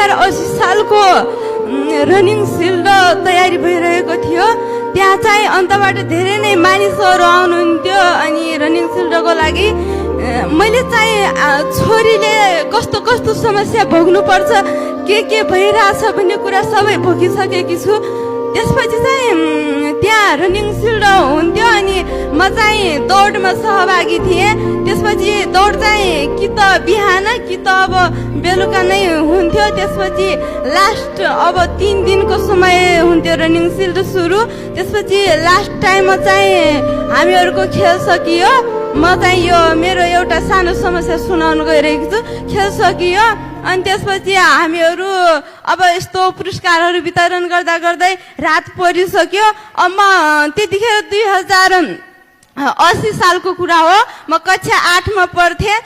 2080 सालको running shield तयारी भइरहेको थियो। त्यहाँ चाहिँ अन्तबाट धेरै नै मानिसहरू आउनुहुन्थ्यो। अनि रनिङ सिल्डको लागि मैले चाहिँ छोरीले कस्तो कस्तो समस्या भोग्नुपर्छ, के भइरहेछ भन्ने कुरा सबै भोगिसकेकी छु। त्यसपछि चाहिँ त्यहाँ रनिङ सिल्ड हुन्थ्यो अनि म चाहिँ दौडमा सहभागी थिएँ। त्यसपछि दौड चाहिँ कि त बिहान कि त अब बेलुका नै हुन्थ्यो। त्यसपछि लास्ट अब 3 दिनको समय हुन्थ्यो रनिङ सिल्ड सुरु। त्यसपछि लास्ट टाइममा चाहिँ हामीहरूको खेल सकियो। म चाहिँ यो मेरो एउटा सानो समस्या सुनाउन गइरहेको छु। खेल सकियो अनि त्यसपछि हामीहरू अब यस्तो पुरस्कारहरू वितरण गर्दा गर्दै रात परिसक्यो। अब म त्यतिखेर 2080 सालको कुरा हो। म कक्षा 8 मा पढ्थेँ।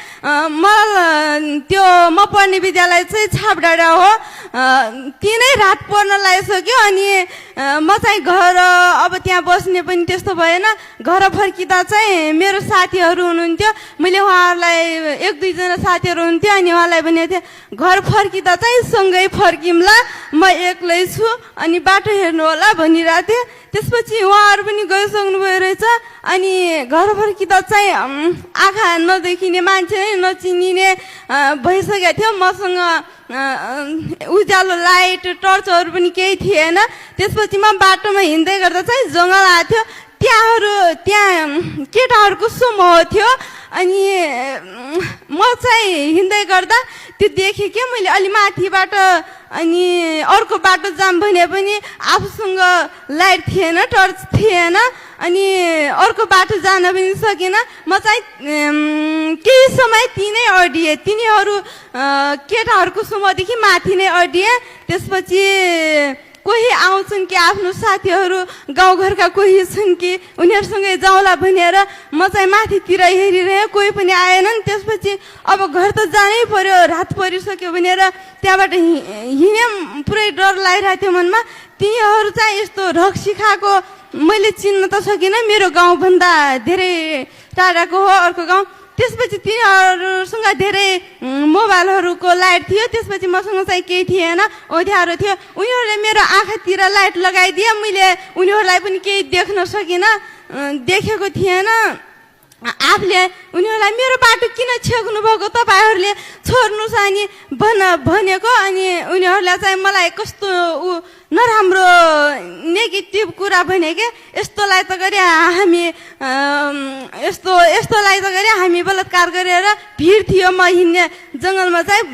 म पढ्ने विद्यालय चाहिँ छापडाँडा हो। तिनै रात पढ्न लागिसक्यो अनि म चाहिँ घर अब त्यहाँ बस्ने पनि त्यस्तो भएन। घर फर्किँदा चाहिँ मेरो साथीहरू हुनुहुन्थ्यो। मैले उहाँहरूलाई 1-2 जना साथीहरू हुन्थ्यो अनि उहाँलाई भनेको थिएँ घर फर्किँदा चाहिँ सँगै फर्किम्ला, म एक्लै छु अनि बाटो हेर्नु होला भनिरहेको थिएँ। त्यसपछि उहाँहरू पनि गइसक्नु भयो रहेछ। अनि घर फर्किँदा चाहिँ आँखा नदेखिने मान्छे नचिनिने भइसकेको थियो। मसँग उज्यालो लाइट टर्चहरू पनि केही थिएन। त्यसपछि म बाटोमा हिँड्दै गर्दा चाहिँ जङ्गल आएको थियो। त्यहाँ केटाहरूको समूह थियो। अनि म चाहिँ हिँड्दै गर्दा त्यो देखेँ कि मैले अलि माथिबाट अनि अर्को बाटो जाम भने पनि आफूसँग लाइट थिएन, टर्च थिएन अनि अर्को बाटो जान पनि सकेन। म चाहिँ केही समय तिनै अडिएँ। तिनीहरू केटाहरूको समूहदेखि माथि नै अडिएँ। त्यसपछि कोही आउँछन् कि आफ्नो साथीहरू गाउँघरका कोही छन् कि उनीहरूसँगै जाउँला भनेर म चाहिँ माथितिर हेरिरहेँ। कोही पनि आएनन्। त्यसपछि अब घर त जानै पर्यो, रात परिसक्यो भनेर त्यहाँबाट हिँड्यौँ। पुरै डर लागिरहेको थियो मनमा। तिनीहरू चाहिँ यस्तो रक्सी खाएको मैले चिन्न त सकिनँ। मेरो गाउँभन्दा धेरै टाढाको हो अर्को गाउँ। त्यसपछि तिनीहरूसँग धेरै मोबाइलहरूको लाइट थियो। त्यसपछि मसँग चाहिँ केही थिएन, ओथ्यारो थियो। उनीहरूले मेरो आँखातिर लाइट लगाइदिए। मैले उनीहरूलाई पनि केही देख्न सकिनँ, देखेको थिएन। आफूले उनीहरूलाई मेरो बाटो किन छेक्नु भएको, तपाईँहरूले छोड्नुहोस् अनि भनेको। अनि उनीहरूलाई चाहिँ मलाई कस्तो नराम्रो नेगेटिभ कुरा भने के यस्तोलाई त गरे हामी यस्तोलाई त गरे हामी बलात्कार गरेर भिड थियो। म हिँड्ने जङ्गलमा चाहिँ